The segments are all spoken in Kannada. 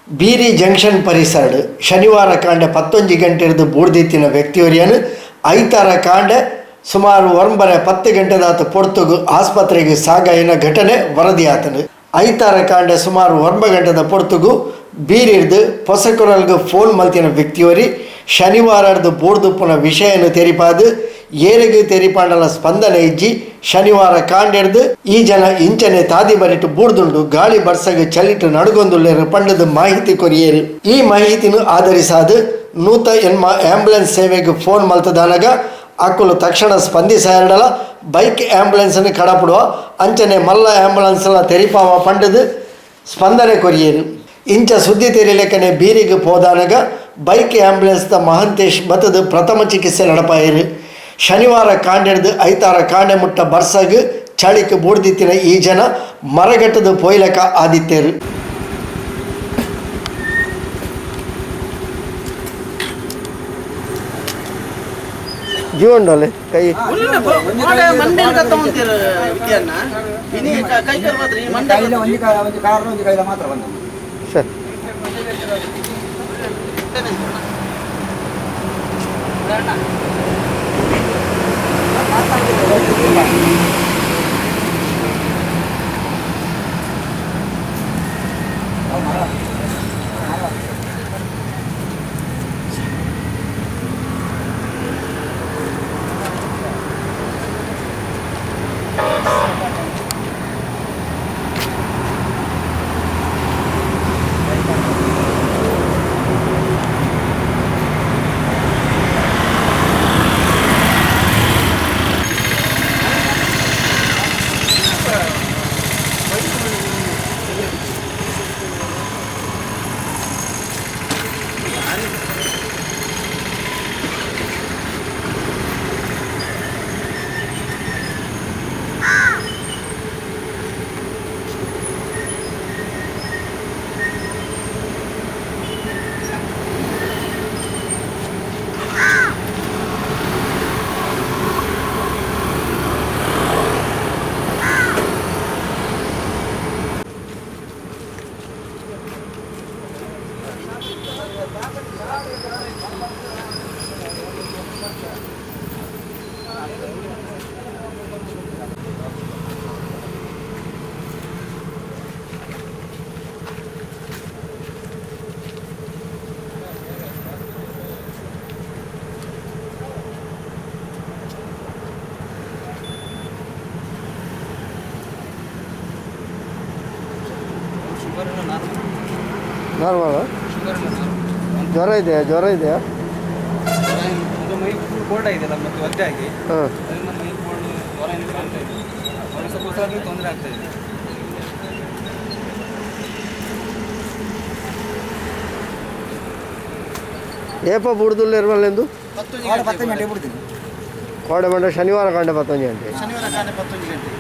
ಬೀರಿ ಜಂಕ್ಷನ್ ಪರಿಸರ ಶನಿವಾರ ಕಾಂಡೆ 11 ಗಂಟೆ ಹಿಡಿದು ಬೂಡ್ದಿತ್ತಿನ ವ್ಯಕ್ತಿಯವರಿಯನ್ನು ಐತಾರ ಕಾಂಡೆ ಸುಮಾರು 9:10 ಗಂಟೆದಾತ ಪೊರ್ತುಗು ಆಸ್ಪತ್ರೆಗೆ ಸಾಗಾಯಿನ ಘಟನೆ ವರದಿಯಾತನು. ಐತಾರ ಕಾಂಡೆ ಸುಮಾರು 9 ಗಂಟೆದ ಪೊರ್ತುಗು ಬೀರಿಡ್ದು ಪೊಸಕುರಲ್ಗೆ ಫೋನ್ ಮಲ್ತಿನ ವ್ಯಕ್ತಿಯವರಿ ಶನಿವಾರದ್ದು ಬೂಡ್ದುಪ್ಪುನ ವಿಷಯನು ತೆರಿಪಾದು ಏರಿಗೂ ತೆರಿಪಾಂಡಲ ಸ್ಪಂದನೆ ಇಜ್ಜಿ ಶನಿವಾರ ಕಾಂಡೆಡ್ದು ಈ ಜನ ಇಂಚನೆ ತಾದಿ ಬರಿಟ್ಟು ಬೂಡ್ದುಂಡು ಗಾಳಿ ಬರ್ಸಗೆ ಚಲಿಟ್ಟು ನಡುಗೊಂದುಲ್ಲೇರು ಪಂಡದ ಮಾಹಿತಿ ಕೊರಿಯೇರು. ಈ ಮಾಹಿತಿನು ಆಧರಿಸಾದು ನೂತ ಆಂಬ್ಯುಲೆನ್ಸ್ ಸೇವೆಗೆ ಫೋನ್ ಮಲ್ತದಾನಾಗ ಅಕ್ಕಲು ತಕ್ಷಣ ಸ್ಪಂದಿಸಾರಡಲ ಬೈಕ್ ಆಂಬ್ಯುಲೆನ್ಸನ್ನು ಕಡಪಡುವ ಅಂಚನೆ ಮಲ್ಲ ಆಂಬ್ಯುಲೆನ್ಸ್ನ ತೆರಿಪಾವ ಪಂಡದು ಸ್ಪಂದನೆ ಕೊರಿಯೇರು. ಇಂಚ ಸುದ್ದಿ ತೆರಿಲೆಕ್ಕನೆ ಬೀರಿಗೆ ಹೋದಾನಾಗ ಬೈಕ್ ಆಂಬ್ಯುಲೆನ್ಸ್ದ ಮಹಂತೇಶ್ ಬತ್ತದು ಪ್ರಥಮ ಚಿಕಿತ್ಸೆ ನಡಪಾಯಿರು. ಶನಿವಾರ ಕಾಂಡೆಡ್ದು ಐತಾರ ಕಾಂಡೆ ಮುಟ್ಟ ಬರ್ಸಗ್ ಚಳಿಕ್ ಬೂಡ್ದಿತ್ತಿನ ಈ ಜನ ಮರಗಟ್ಟದ ಪೊಯ್ಲಕ ಆದಿತ್ಯರು. ಜೀವನದಲ್ಲಿ ಕೈ ಸರ್ ನಾರ್ಮಲ್ ಜ್ವರ ಇದೆಯಾ? ಜ್ವರ ಇದೆಯಾ? ಮೈ ಕೋಲ್ಡ್ ಆಗಿದೆಲ್ಲ ಮತ್ತು ಒದ್ದೆ ಆಗಿ ಹಾಂ ಮೈ ಕೋಲ್ಡ್ ಜ್ವರ ಏನು ಕಾಣ್ತಾ ಇದೆ. ಅವ್ರಿಗೆ ಸ್ವಲ್ಪ ಉಸಿರಾಡಲಿಕ್ಕೆ ತೊಂದರೆ ಆಗ್ತಾ ಇದೆ. ಏಪ ಬುಡ್ದುಲ್ಲ ಇರುವಲ್ಲೆಂದು 10 ಗಂಟೆ ಬಿಡ್ತೀನಿ. ಕೋಡೆ ಬಂಡ ಶನಿವಾರ ಕಾಂಡೆ 11 ಗಂಟೆ ಶನಿವಾರ ಕಾಂಡೆ 11 ಗಂಟೆ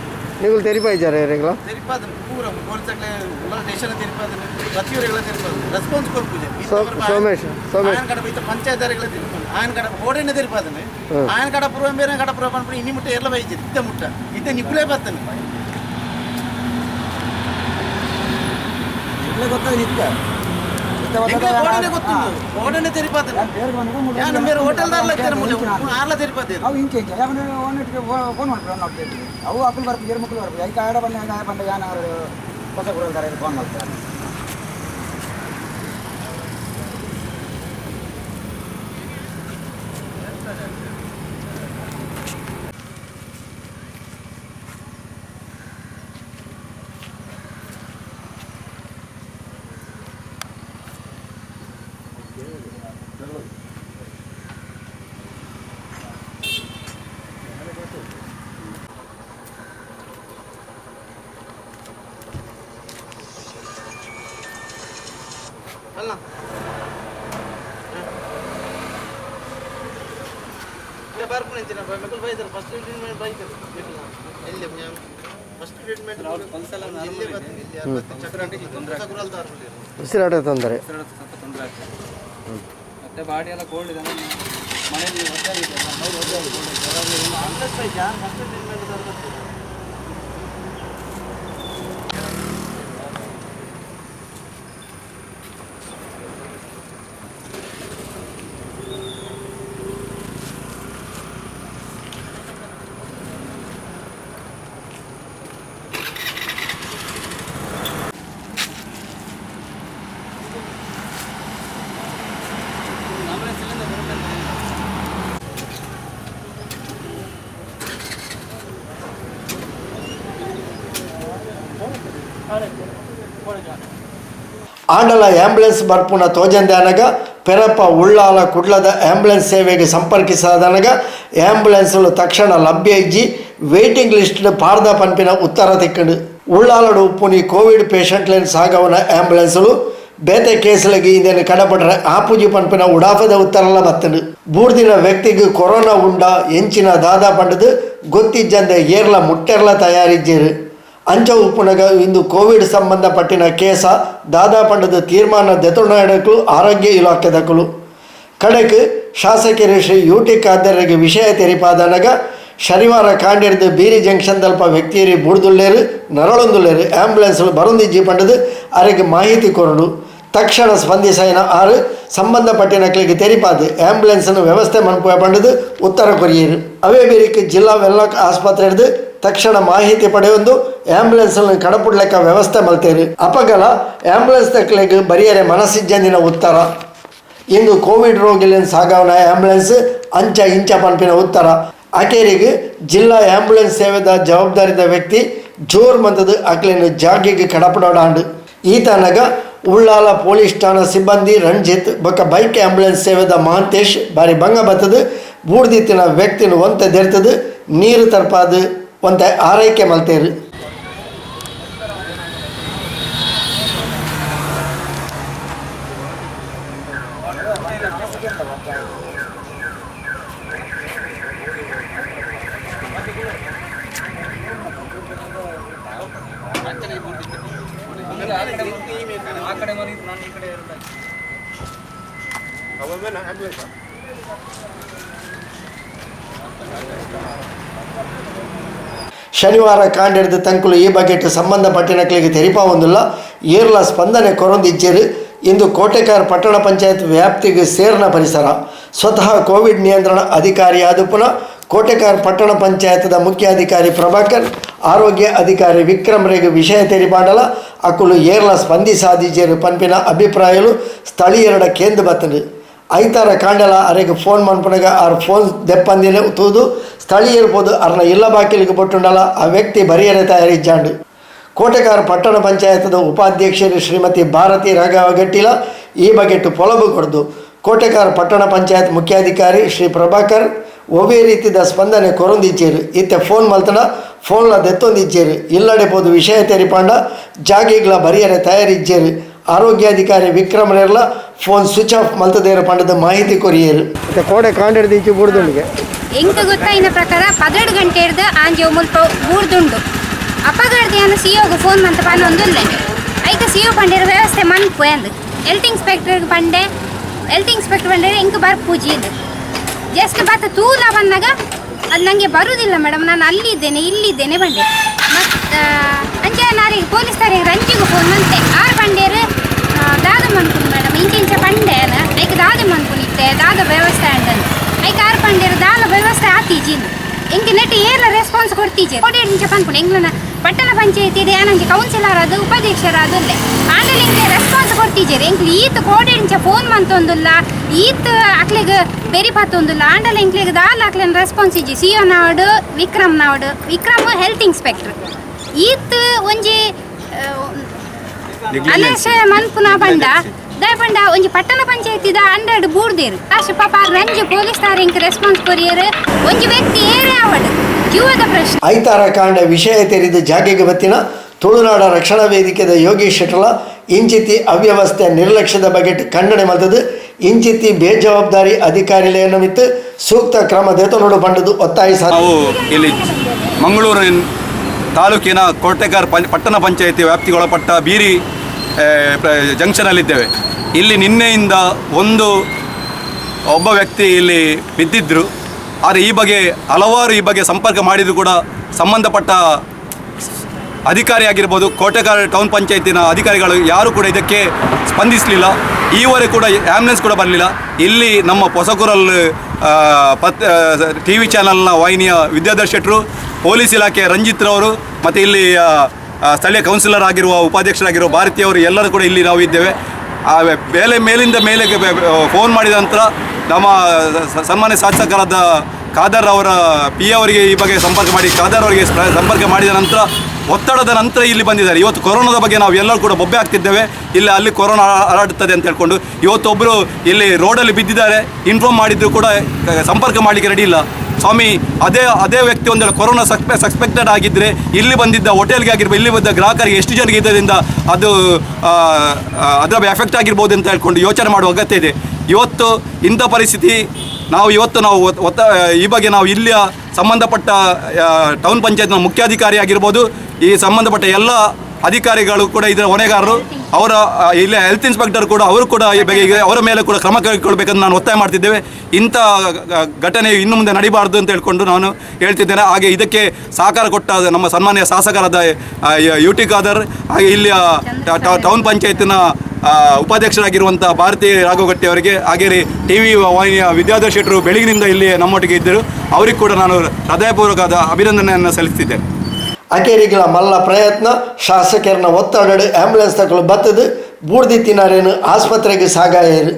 ನೀವು ತೆರಿಪಾಯಿದ್ದಾರೆ ರೇಗ್ಲ ತೆರಿಪಾದನು ಪೂರ ಗೋಲ್ಸಕ್ಲೆ ಉಲ್ಲ ದೇಶನ ತೆರಿಪಾದನು ಪ್ರತಿಯೊರೆಗಳ ತೆರಿಪಾದನು ರೆಸ್ಪಾನ್ಸ್ ಕೊರ್ಪುಜೆ ಸೋಮೇಶ್ ఆయన కడ పోయితే పంచాయతీలో తిరుగుతుంది ఆయన కడ ఓడైనా తెలిపదని ఆయన కడ పూర్వం వేరే కడ పూర్వం అనుకుని ఇన్ని ముట్ట ఎర్ల పోయింది ఇద్ద ముట్ట ఇద్ద నిప్పులే పోతాను ఓడనే ಗೊತ್ತುಂಡು ಓಡನೆ ತೆರಿಪಾದನು ಯಾನು ಮೇರೆ ಹೋಟೆಲ್ದಾರ್ಲ ಇದ್ದಾರೆ ಮುಲೆ ಆರ್ಲ ತೆರಿಪಾದೆ ಅವು ಇಂಚೆ ಇಂಚೆ ಯಾವನ ಓನೆಟ್ಗೆ ಫೋನ್ ಮಾಡ್ತಾರೆ ನಾವು ಕೇಳ್ತೀವಿ ಅವು ಅಕ್ಕಲು ಬರ್ತೀವಿ ಏರು ಮಕ್ಕಳು ಬರ್ತೀವಿ ಐಕ ಆಡ ಬಂದ ಯಾನ ಹೊಸ ಕೊಡಲ್ತಾರೆ ಫೋನ್ ಮಾಡ್ತಾರೆ. ಅಲ್ಲ ಇಲ್ಲ ಬರ್ಕೊಂಡು ಅಂತೀನಿ ಮೆಕಲ್ ಬೈದರು ಫಸ್ಟ್ ಟ್ರೀಟ್ಮೆಂಟ್ ಬೈದರು ಎಲ್ಲಿ ಫಸ್ಟ್ ಟ್ರೀಟ್ಮೆಂಟ್ ಒಂದ್ಸಲ ಇಲ್ಲೇ ಬರ್ತೀನಿ ಇಲ್ಲಿ ಚಕ್ರಾಟಿಗೆ ಉಸಿರಾಟ ತೊಂದರೆ ಸ್ವಲ್ಪ ತೊಂದರೆ ಆಗ್ತದೆ. ಮತ್ತೆ ಬಾಡಿ ಎಲ್ಲ ಕೋಲ್ಡ್ ಇದೆ ಮನೆಯಲ್ಲಿ ಒದ್ದೆ ಆಗಿದೆ ಫಸ್ಟ್ ಟ್ರೀಟ್ಮೆಂಟ್ ಆಂಡಲ ಆಂಬ್ಯುಲೆನ್ಸ್ ಬರ್ಪುನ ತೋಜಂದಾನಗ ಪೆರಪ್ಪ ಉಳ್ಳಾಲ ಕುಡ್ಲದ ಆಂಬ್ಯುಲೆನ್ಸ್ ಸೇವೆಗೆ ಸಂಪರ್ಕಿಸಾದನಗ ಆಂಬ್ಯುಲೆನ್ಸ್ಗಳು ತಕ್ಷಣ ಲಭ್ಯ ಇಜ್ಜಿ ವೇಟಿಂಗ್ ಲಿಸ್ಟ್ ಪಾರ್ದ ಪಂಪಿನ ಉತ್ತರ ತಿಕ್ಕಂಡು ಉಳ್ಳಾಲಡು ಉಪ್ಪುನಿ ಕೋವಿಡ್ ಪೇಷಂಟ್ಲೇನು ಸಾಗವನ ಆಂಬ್ಯುಲೆನ್ಸ್ಗಳು ಬೇತೆ ಕೇಸಲಿಗೆ ಇಂದೇನು ಕಡಪಟ್ರೆ ಆಪುಜಿ ಪಂಪಿನ ಉಡಾಫದ ಉತ್ತರಲ್ಲ ಬತ್ತಂಡು ಬೂರ್ದಿನ ವ್ಯಕ್ತಿಗೆ ಕೊರೋನಾ ಉಂಡ ಎಂಚಿನ ದಾದಾ ಪಂಡದು ಗೊತ್ತಿಜ್ಜಂದೆ ಏರ್ಲ ಮುಟ್ಟೆರ್ಲ ತಯಾರಿಜ್ಜೇರು ಅಂಚ ಉಪ್ಪುನಗ ಇಂದು ಕೋವಿಡ್ ಸಂಬಂಧಪಟ್ಟಿನ ಕೇಸ ದಾದಾ ಪಂಡದ ತೀರ್ಮಾನ ದೆತೊಂಡಕ್ಕೂ ಆರೋಗ್ಯ ಇಲಾಖೆದಕ್ಕಲು ಕಡೆಕ್ ಶಾಸಕರು ಶ್ರೀ ಯುಟಿ ಖಾದರ್ಗೆ ವಿಷಯ ತೆರಿಪಾದನಗ ಶನಿವಾರ ಕಾಂಡಿರ್ದು ಬೀರಿ ಜಂಕ್ಷನ್ ದಲ್ಪ ವ್ಯಕ್ತಿಯರಿ ಬುಡ್ದುಳ್ಳೇರು ನರಳೊಂದುಳ್ಳೇರು ಆಂಬ್ಯುಲೆನ್ಸ್ಗಳು ಬರುಂದಿಜ್ಜಿ ಪಂಡದು ಅವರಿಗೆ ಮಾಹಿತಿ ಕೊರಡು ತಕ್ಷಣ ಸ್ಪಂದಿಸೈನ ಆರು ಸಂಬಂಧಪಟ್ಟಿನಕ್ಲಿಗೆ ತೆರಿಪಾದು ಆಂಬ್ಯುಲೆನ್ಸ್ನ ವ್ಯವಸ್ಥೆ ಮನ್ಪುವ ಪಂಡದು ಉತ್ತರ ಕೊರಿಯರು ಅವೇ ಬೇರಿಕೆ ಜಿಲ್ಲಾ ವೆಲ್ಲಾಕ್ ಆಸ್ಪತ್ರೆ ಹಿಡಿದು ತಕ್ಷಣ ಮಾಹಿತಿ ಪಡೆಯೊಂದು ಆಂಬ್ಯುಲೆನ್ಸ್ನ ಕಡಪುಡ್ಲೆಕ್ಕ ವ್ಯವಸ್ಥೆ ಮಲ್ತೇರು ಅಪಗಲ ಆಂಬ್ಯುಲೆನ್ಸ್ ತಕ್ಲಿಗೆ ಬರಿಯರೆ ಮನಸ್ಸಿಜ್ಜಂದಿನ ಉತ್ತರ ಇಂದು ಕೋವಿಡ್ ರೋಗಿಲೇನು ಸಾಗವನ ಆಂಬ್ಯುಲೆನ್ಸ್ ಅಂಚ ಇಂಚ ಪಂಪಿನ ಉತ್ತರ ಆಕೆರಿಗೆ ಜಿಲ್ಲಾ ಆಂಬ್ಯುಲೆನ್ಸ್ ಸೇವೆದ ಜವಾಬ್ದಾರಿದ ವ್ಯಕ್ತಿ ಜೋರ್ ಮಂತದ ಅಕ್ಲೇನು ಜಾಗಿಗೆ ಕಡಪಡೋಡಾಂಡು ಈತನಗ ಉಳ್ಳಾಲ ಪೊಲೀಸ್ ಠಾಣಾ ಸಿಬ್ಬಂದಿ ರಂಜಿತ್ ಬೊಕ್ಕ ಬೈಕ್ ಆಂಬ್ಯುಲೆನ್ಸ್ ಸೇವೆದ ಮಹಾಂತೇಶ್ ಬಾರಿ ಭಂಗ ಬತ್ತದು ಬೂಡ್ದಿತ್ತಿನ ವ್ಯಕ್ತಿನ ಒಂತೆ ದೆರ್ತದು ನೀರು ತರ್ಪಾದು ಒಂತೆ ಆರೈಕೆ ಮಲ್ತೇರು ಶನಿವಾರ ಕಾಂಡಿಡ್ದು ತಂಕುಲು ಈ ಬಗೆಟ್ ಸಂಬಂಧಪಟ್ಟಿನಕ್ಲಿಗೆ ತೆರಿಪಾ ಹೊಂದಿಲ್ಲ ಏರ್ಲ ಸ್ಪಂದನೆ ಕೊರೊಂದಿಜ್ಜೇರು ಇಂದು ಕೋಟೆಕಾರ್ ಪಟ್ಟಣ ಪಂಚಾಯತ್ ವ್ಯಾಪ್ತಿಗೆ ಸೇರ್ನ ಪರಿಸರ ಸ್ವತಃ ಕೋವಿಡ್ ನಿಯಂತ್ರಣ ಅಧಿಕಾರಿ ಆದ ಪುನಃ ಕೋಟೆಕಾರ್ ಪಟ್ಟಣ ಪಂಚಾಯತದ ಮುಖ್ಯಾಧಿಕಾರಿ ಪ್ರಭಾಕರ್ ಆರೋಗ್ಯ ಅಧಿಕಾರಿ ವಿಕ್ರಮ್ ರೇಗೆ ವಿಷಯ ತೆರಿಪಾಂಡಲ ಅಕ್ಕುಲು ಏರ್ಲ ಸ್ಪಂದಿಸಾದಿಜೇರು ಪಂಪಿನ ಅಭಿಪ್ರಾಯಲು ಸ್ಥಳೀಯರಡ ಕೇಂದ್ರ ಬತ್ತಂಡು ಐತಾರ ಕಾಂಡಲ ಅರೆಗೆ ಫೋನ್ ಮನ್ಪುನಗ ಅವ್ರ ಫೋನ್ ದೆಪ್ಪಂದಿನ ತೂದು ಸ್ಥಳೀಯರು ಪೋದು ಅರ್ನ ಇಲ್ಲ ಬಾಕಿಲಿಗೆ ಬೊಟ್ಟುಂಡಲ ಆ ವ್ಯಕ್ತಿ ಬರಿಯರೆ ತಯಾರಿಜ್ಜಾಂಡು ಕೋಟೆಕಾರ್ ಪಟ್ಟಣ ಪಂಚಾಯತದ ಉಪಾಧ್ಯಕ್ಷರು ಶ್ರೀಮತಿ ಭಾರತಿ ರಾಘವ ಗಟ್ಟಿಲ ಈ ಬಗೆಟ್ಟು ಪೊಲಬು ಕೊಡ್ದು ಕೋಟೆಕಾರ್ ಪಟ್ಟಣ ಪಂಚಾಯತ್ ಮುಖ್ಯಾಧಿಕಾರಿ ಶ್ರೀ ಪ್ರಭಾಕರ್ ಒವೇ ರೀತಿದ ಸ್ಪಂದನೆ ಕೊರೊಂದಿಜ್ಜೇರು ಇತ್ತೆ ಫೋನ್ ಮಲ್ತನ ಫೋನ್ಲ ದೆತ್ತೊಂದಿಜ್ಜೇರು ಇಲ್ಲಡೆ ಪೋದು ವಿಷಯ ತೆರಿಪಾಂಡ ಜಾಗಿಗ್ಲ ಬರಿಯರೆ ತಯಾರಿಜ್ಜೇರು ಆರೋಗ್ಯಾಧಿಕಾರಿ ವಿಕ್ರಮ್ ರೇರ್ಲ ಫೋನ್ ಸ್ವಿಚ್ ಆಫ್ ಮಲ್ತದೇರು ಪಂಡದ ಮಾಹಿತಿ ಕೊರಿಯರು ಕೋಡೆ ಕಾಂಡಿಡ್ದು ಬೂಡ್ದುಂಡಿಗೆ ಎಂಕ ಗೊತ್ತಾಯಿನ ಪ್ರಕಾರ 12 ಗಂಟೆ ಹಿಡ್ದು ಆಂಜೆ ಮುಲ್ಪ ಬೂರ್ದುಂಡು ಅಪಘಾತನ ಸಿಒಗೆ ಫೋನ್ ಮಂತ ಪನ್ನೊಂದುಲ್ಲೆ ಐಕೆ ಸಿಒ ಪಂಡೇರ ವ್ಯವಸ್ಥೆ ಮನ್ಪು ಎಂದು ಹೆಲ್ತ್ ಇನ್ಸ್ಪೆಕ್ಟರ್ಗೆ ಪಂಡೆ ಹೆಲ್ತ್ ಇನ್ಸ್ಪೆಕ್ಟರ್ ಪಂಡೇರ ಇಂಕ ಬರ್ಪೂಜಿ ಇದು ಜಸ್ಟ್ ಬತ್ತ ತೂಲ ಬಂದಾಗ ಅದು ನನಗೆ ಬರುವುದಿಲ್ಲ ಮೇಡಮ್ ನಾನು ಅಲ್ಲಿದ್ದೇನೆ ಇಲ್ಲಿದ್ದೇನೆ ಬಂದೆ ಮತ್ತು ಅಂಚೆ ನಾರಿಗೆ ಪೊಲೀಸ್ನವರಿಗೆ ರಂಜಿಗೂ ಫೋನ್ ಮಂತೆ ಆರು ಪಂಡೇರು ದಾದ ಮನ್ಕುನು ಮೇಡಮ್ ಇಂಚ ಪಂಡೇನ ಐಕೆ ದಾದ ಮನ್ಕುನಿತ್ತೆ ದಾದ ವ್ಯವಸ್ಥೆ ಅಂಡನು ಐಕೆ ಆರು ಪಂಡೇರು ದಾದ ವ್ಯವಸ್ಥೆ ಆತೀಜಿನು ಎಂಗೆ ನೆಟ್ಟು ಏರ್ಲ ರೆಸ್ಪಾನ್ಸ್ ಕೊಡ್ತೀಜೆ ಕೋಡಿ ಇಂಚ ಪನ್ಪುನು ಎಂಗ್ಲನ ಪಟ್ಟಣ ಪಂಚಾಯತಿ ಇದೆ ನಂಗೆ ಕೌನ್ಸಿಲರ್ ಅದು ಉಪಾಧ್ಯಕ್ಷರಾದುಲ್ಲೆ ಆಮೇಲೆ ಎಂಗೆ ರೆಸ್ಪಾನ್ಸ್ ಕೊಡ್ತೀಜೇರಿ ಎಂಕ್ಲಿ ಈತ ಕೋಡಿ ಇಂಚ ಫೋನ್ ಮಂತೊಂದುಲ್ಲ ಈತ ಅಕ್ಲೆಗೆ ಬೆರಿಪಾತೊಂದುಲ್ಲ ಆಂಡಲ ಎಂಕ್ಲೆಗೆ ದಾಲ್ ಅಕ್ಲೆನ ರೆಸ್ಪಾನ್ಸ್ ಇಜ್ಜಿ ಸಿಒ ನಾವಡು ವಿಕ್ರಮ್ ಹೆಲ್ತ್ ಇನ್ಸ್ಪೆಕ್ಟರ್ ಈತ ಒಂಜಿ ಅಲೇಶ ಮನ್ಪುನ ಪಂಡ ದಯಪಂಡ ಒಂಜಿ ಪಟ್ಟಣ ಪಂಚಾಯತಿದ 100 ಬೂರ್ದೇರು ಅಷ್ಟು ಪಾಪ ರಂಜು ಪೊಲೀಸ್ ತಾರಿಂಕ್ ರೆಸ್ಪಾನ್ಸ್ ಕೊರಿಯರು ಒಂಜಿ ವ್ಯಕ್ತಿ ಏರೇ ಅವಡು ಜೀವದ ಪ್ರಶ್ನೆ ಐತಾರ ಕಾಂಡ ವಿಷಯ ತೆರೆದು ಜಾಗೆಗೆ ಬತ್ತಿನ ತುಳುನಾಡ ರಕ್ಷಣಾ ವೇದಿಕೆದ ಯೋಗೇಶ್ ಶೆಟ್ಟಲ ಇಂಚಿತಿ ಅವ್ಯವಸ್ಥೆ ನಿರ್ಲಕ್ಷ್ಯದ ಬಗ್ಗೆ ಖಂಡನೆ ಮಲ್ತದು ಇಂಚಿತಿ ಬೇಜವಾಬ್ದಾರಿ ಅಧಿಕಾರಿಲೇನವಿತ್ತು ಸೂಕ್ತ ಕ್ರಮ ದೆತೊನೊಡು ಪಂಡದು ಒತ್ತಾಯಿಸ ನಾವು ಇಲ್ಲಿ ಮಂಗಳೂರು ತಾಲೂಕಿನ ಕೋಟೆಕಾರ್ ಪಟ್ಟಣ ಪಂಚಾಯಿತಿ ವ್ಯಾಪ್ತಿಗೊಳಪಟ್ಟ ಬೀರಿ ಜಂಕ್ಷನಲ್ಲಿದ್ದೇವೆ. ಇಲ್ಲಿ ನಿನ್ನೆಯಿಂದ ಒಬ್ಬ ವ್ಯಕ್ತಿ ಇಲ್ಲಿ ಬಿದ್ದಿದ್ದರು. ಆದರೆ ಈ ಬಗ್ಗೆ ಸಂಪರ್ಕ ಮಾಡಿದರೂ ಕೂಡ ಸಂಬಂಧಪಟ್ಟ ಅಧಿಕಾರಿಯಾಗಿರ್ಬೋದು ಕೋಟೆಕಾರ್ ಟೌನ್ ಪಂಚಾಯತಿನ ಅಧಿಕಾರಿಗಳು ಯಾರೂ ಕೂಡ ಇದಕ್ಕೆ ಸ್ಪಂದಿಸಲಿಲ್ಲ. ಈವರೆಗೂ ಕೂಡ ಆ್ಯಂಬುಲೆನ್ಸ್ ಕೂಡ ಬರಲಿಲ್ಲ. ಇಲ್ಲಿ ನಮ್ಮ ಹೊಸಕೂರಲ್ TV ಚಾನಲ್ನ ವಾಹಿನಿಯ ವಿದ್ಯಾಧರ್ ಶೆಟ್ಟರು, ಪೊಲೀಸ್ ಇಲಾಖೆ ರಂಜಿತ್ರವರು ಮತ್ತು ಇಲ್ಲಿ ಸ್ಥಳೀಯ ಕೌನ್ಸಿಲರ್ ಆಗಿರುವ ಉಪಾಧ್ಯಕ್ಷರಾಗಿರುವ ಭಾರತೀಯವರು ಎಲ್ಲರೂ ಕೂಡ ಇಲ್ಲಿ ನಾವು ಇದ್ದೇವೆ. ಮೇಲಿಂದ ಮೇಲೆಗೆ ಫೋನ್ ಮಾಡಿದ ನಂತರ ನಮ್ಮ ಸನ್ಮಾನ್ಯ ಶಾಸಕರಾದ ಖಾದರ್ ಅವರ ಪಿ ಅವರಿಗೆ ಈ ಬಗ್ಗೆ ಸಂಪರ್ಕ ಮಾಡಿ ಖಾದರ್ ಅವರಿಗೆ ಸಂಪರ್ಕ ಮಾಡಿದ ನಂತರ ಒತ್ತಡದ ನಂತರ ಇಲ್ಲಿ ಬಂದಿದ್ದಾರೆ. ಇವತ್ತು ಕೊರೋನಾದ ಬಗ್ಗೆ ನಾವು ಎಲ್ಲರೂ ಕೂಡ ಬೊಬ್ಬೆ ಆಗ್ತಿದ್ದೇವೆ, ಇಲ್ಲಿ ಅಲ್ಲಿ ಕೊರೋನಾ ಹರಡುತ್ತದೆ ಅಂತ ಹೇಳ್ಕೊಂಡು. ಇವತ್ತೊಬ್ಬರು ಇಲ್ಲಿ ರೋಡಲ್ಲಿ ಬಿದ್ದಿದ್ದಾರೆ, ಇನ್ಫಾರ್ಮ್ ಮಾಡಿದ್ರು ಕೂಡ ಸಂಪರ್ಕ ಮಾಡಲಿಕ್ಕೆ ರೆಡಿ ಇಲ್ಲ. ಸ್ವಾಮಿ, ಅದೇ ವ್ಯಕ್ತಿ ಒಂದೆಲ್ಲ ಕೊರೋನಾ ಸಸ್ಪೆಕ್ಟೆಡ್ ಆಗಿದ್ದರೆ ಇಲ್ಲಿ ಬಂದಿದ್ದ ಹೋಟೆಲ್ಗೆ ಆಗಿರ್ಬೋದು, ಇಲ್ಲಿ ಬಂದ ಗ್ರಾಹಕರಿಗೆ ಎಷ್ಟು ಜನರಿಗೆ ಇದರಿಂದ ಅದು ಅದರ ಎಫೆಕ್ಟ್ ಆಗಿರ್ಬೋದು ಅಂತ ಹೇಳ್ಕೊಂಡು ಯೋಚನೆ ಮಾಡುವ ಅಗತ್ಯ ಇದೆ. ಇವತ್ತು ಇಂಥ ಪರಿಸ್ಥಿತಿ ನಾವು ಈ ಬಗ್ಗೆ ನಾವು ಇಲ್ಲಿಯ ಸಂಬಂಧಪಟ್ಟ ಟೌನ್ ಪಂಚಾಯತ್ನ ಮುಖ್ಯಾಧಿಕಾರಿ ಆಗಿರ್ಬೋದು, ಈ ಸಂಬಂಧಪಟ್ಟ ಎಲ್ಲ ಅಧಿಕಾರಿಗಳು ಕೂಡ ಇದರ ಹೊಣೆಗಾರರು. ಅವರ ಇಲ್ಲಿ ಹೆಲ್ತ್ ಇನ್ಸ್ಪೆಕ್ಟರ್ ಕೂಡ ಅವರು ಕೂಡ ಈ ಬಗ್ಗೆ ಅವರ ಮೇಲೆ ಕೂಡ ಕ್ರಮ ಕೈಗೊಳ್ಳಬೇಕಂತ ನಾನು ಒತ್ತಾಯ ಮಾಡ್ತಿದ್ದೇವೆ. ಇಂಥ ಘಟನೆ ಇನ್ನು ಮುಂದೆ ನಡೀಬಾರ್ದು ಅಂತ ಹೇಳ್ಕೊಂಡು ನಾನು ಹೇಳ್ತಿದ್ದೇನೆ. ಹಾಗೆ ಇದಕ್ಕೆ ಸಹಕಾರ ಕೊಟ್ಟ ನಮ್ಮ ಸನ್ಮಾನ್ಯ ಶಾಸಕರಾದ UT ಖಾದರ್, ಹಾಗೆ ಇಲ್ಲಿಯ ಟೌನ್ ಪಂಚಾಯತಿನ ಉಪಾಧ್ಯಕ್ಷರಾಗಿರುವಂಥ ಭಾರತಿ ರಾಘವಗಟ್ಟಿ ಅವರಿಗೆ, ಹಾಗೆ TV ವಾಹಿನಿಯ ವಿದ್ಯಾಧರ್ ಶೆಟ್ಟರು ಬೆಳಗಿನಿಂದ ಇಲ್ಲಿ ನಮ್ಮೊಟ್ಟಿಗೆ ಇದ್ದರು. ಅವರಿಗೆ ಕೂಡ ನಾನು ಹೃದಯಪೂರ್ವಕವಾದ ಅಭಿನಂದನೆಯನ್ನು ಸಲ್ಲಿಸ್ತಿದ್ದೇನೆ. ಅಕೇರಿಗಳ ಮಲ್ಲ ಪ್ರಯತ್ನ ಶಾಸಕರನ್ನ ಒತ್ತಡ ಆಂಬ್ಯುಲೆನ್ಸ್ ತಗೊಳ್ಳು ಬತ್ತದು ಬೂಡ್ದಿ ತಿನ್ನಾರೇನು ಆಸ್ಪತ್ರೆಗೆ ಸಾಗಾಯರು.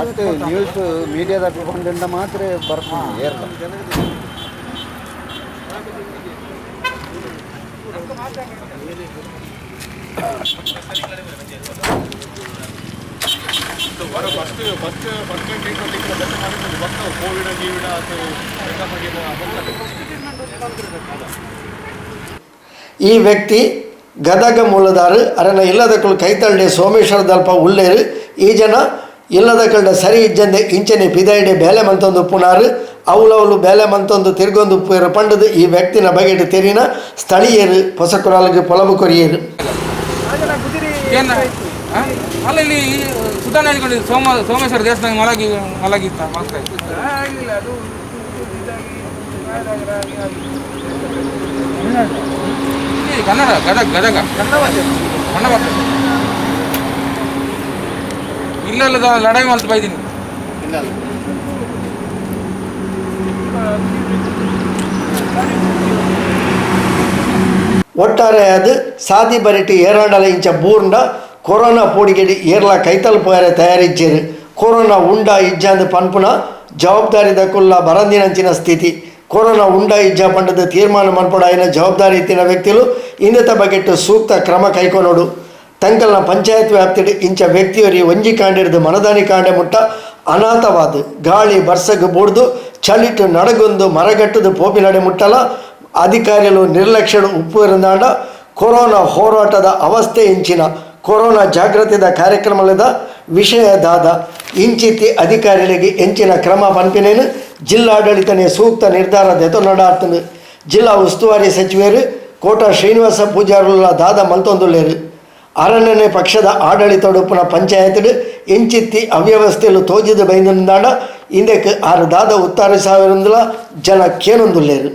ಅಷ್ಟು ನ್ಯೂಸ್ ಮೀಡಿಯಾದ ಕೊಂಡ್ರಿಂದ ಮಾತ್ರ ಬರ್ತೀನಿ ಏರ್ಲ. ಈ ವ್ಯಕ್ತಿ ಗದಗ ಮೂಲದಾರು ಅರನ ಇಲ್ಲದಕ್ಕಳು ಕೈತಳ್ಳೆ ಸೋಮೇಶ್ವರ ದಲ್ಪ ಉಳ್ಳೇರು. ಈ ಜನ ಇಲ್ಲದಕ್ಕಳ ಸರಿ ಇಜ್ಜಂದೆ ಇಂಚನೆ ಪಿದೈಡೆ ಬೇಲೆ ಮಂತೊಂದು ಪುನಾರು ಅವಳವಳು ಬೇಲೆ ಮಂತೊಂದು ತಿರ್ಗೊಂದು ಪಂಡದು ಈ ವ್ಯಕ್ತಿನ ಬಗೆಟ್ ತೆರಿನ ಸ್ಥಳೀಯರು ಹೊಸಕುರಾಲಿಗೆ ಪೊಲಬು ಕೊರಿಯರು. ಅಲ್ಲ ಇಲ್ಲಿ ಸುಧಾರಣೆ ಹೇಳ್ಕೊಂಡಿದ್ದು ಸೋಮೇಶ್ವರ ದೇವಸ್ಥಾನ ಮಲಗಿತ್ತ ಕನ್ನಡ ಗದಗ ಕನ್ನಡ ಇಲ್ಲೆಲ್ಲ ಲಡಾಯಿ ಮಾಡ್ತಾ ಬೈದೀನಿ. ಒಟ್ಟಾರೆ ಅದು ಸಾದಿ ಬರಿಟಿ ಏರಾಂಡಲ ಇಂಚ ಬೂರ್ಂಡ ಕೊರೋನಾ ಪೋಡಿಗೆಡಿ ಏರ್ಲ ಕೈತಲ್ ಪೋಯರೆ ತಯಾರಿಜ್ಜೇರು. ಕೊರೋನಾ ಉಂಡ ಇಜ್ಜಾಂದು ಪನ್ಪುನ ಜವಾಬ್ದಾರಿದ ಕುಲ್ಲ ಬರಂದಿನಂಚಿನ ಸ್ಥಿತಿ. ಕೊರೋನಾ ಉಂಡ ಇಜ್ಜ ಪಂಡದ ತೀರ್ಮಾನ ಮನ್ಪಡಾಯಿನ ಜವಾಬ್ದಾರಿ ಇತ್ತಿನ ವ್ಯಕ್ತಿಲು ಇಂದತ ಬಗೆಟ್ಟು ಸೂಕ್ತ ಕ್ರಮ ಕೈಕೊನೋಡು. ತಂಕಲ್ನ ಪಂಚಾಯತ್ ವ್ಯಾಪ್ತಿಡ್ ಇಂಚ ವ್ಯಕ್ತಿಯವರಿಗೆ ಒಂಜಿ ಕಾಂಡಿಡ್ದು ಮನದಾನಿ ಕಾಂಡೆ ಮುಟ್ಟ ಅನಾಥವಾದ ಗಾಳಿ ಬರ್ಸಗ್ ಬೂಡ್ದು ಚಳಿಟ್ಟು ನಡಗೊಂದು ಮರಗಟ್ಟದು ಪೋಪಿನಡೆ ಮುಟ್ಟಲ ಅಧಿಕಾರಿಗಳು ನಿರ್ಲಕ್ಷ್ಯಡು ಉಪ್ಪು ಇರಂದಾಂಡ ಕೊರೋನಾ ಹೋರಾಟದ ಅವಸ್ಥೆ ಇಂಚಿನ ಕೊರೋನಾ ಜಾಗೃತಿದ ಕಾರ್ಯಕ್ರಮದ ವಿಷಯದಾದ ಇಂಚಿತಿ ಅಧಿಕಾರಿಗಳಿಗೆ ಎಂಚಿನ ಕ್ರಮ ಪಂಪಿನೇನು ಜಿಲ್ಲಾಡಳಿತನೇ ಸೂಕ್ತ ನಿರ್ಧಾರ ದೆತೊನಡಾರ್ತನು. ಜಿಲ್ಲಾ ಉಸ್ತುವಾರಿ ಸಚಿವರು ಕೋಟ ಶ್ರೀನಿವಾಸ ಪೂಜಾರುಲ ದಾದ ಮಂತೊಂದುಲ್ಲೇರು. ಅರಣ್ಯನೇ ಪಕ್ಷದ ಆಡಳಿತೊಡುಪುನ ಪಂಚಾಯತ್ ಎಂಚಿತ್ತಿ ಅವ್ಯವಸ್ಥೆಲು ತೋಜಿದು ಬೈದಂದಾಂಡ ಇಂದಕ್ಕೆ ಆರು ದಾದ ಉತ್ತಾರು ಸಾವಿರ ಜನ ಕೇನೊಂದುಲ್ಲೇರು.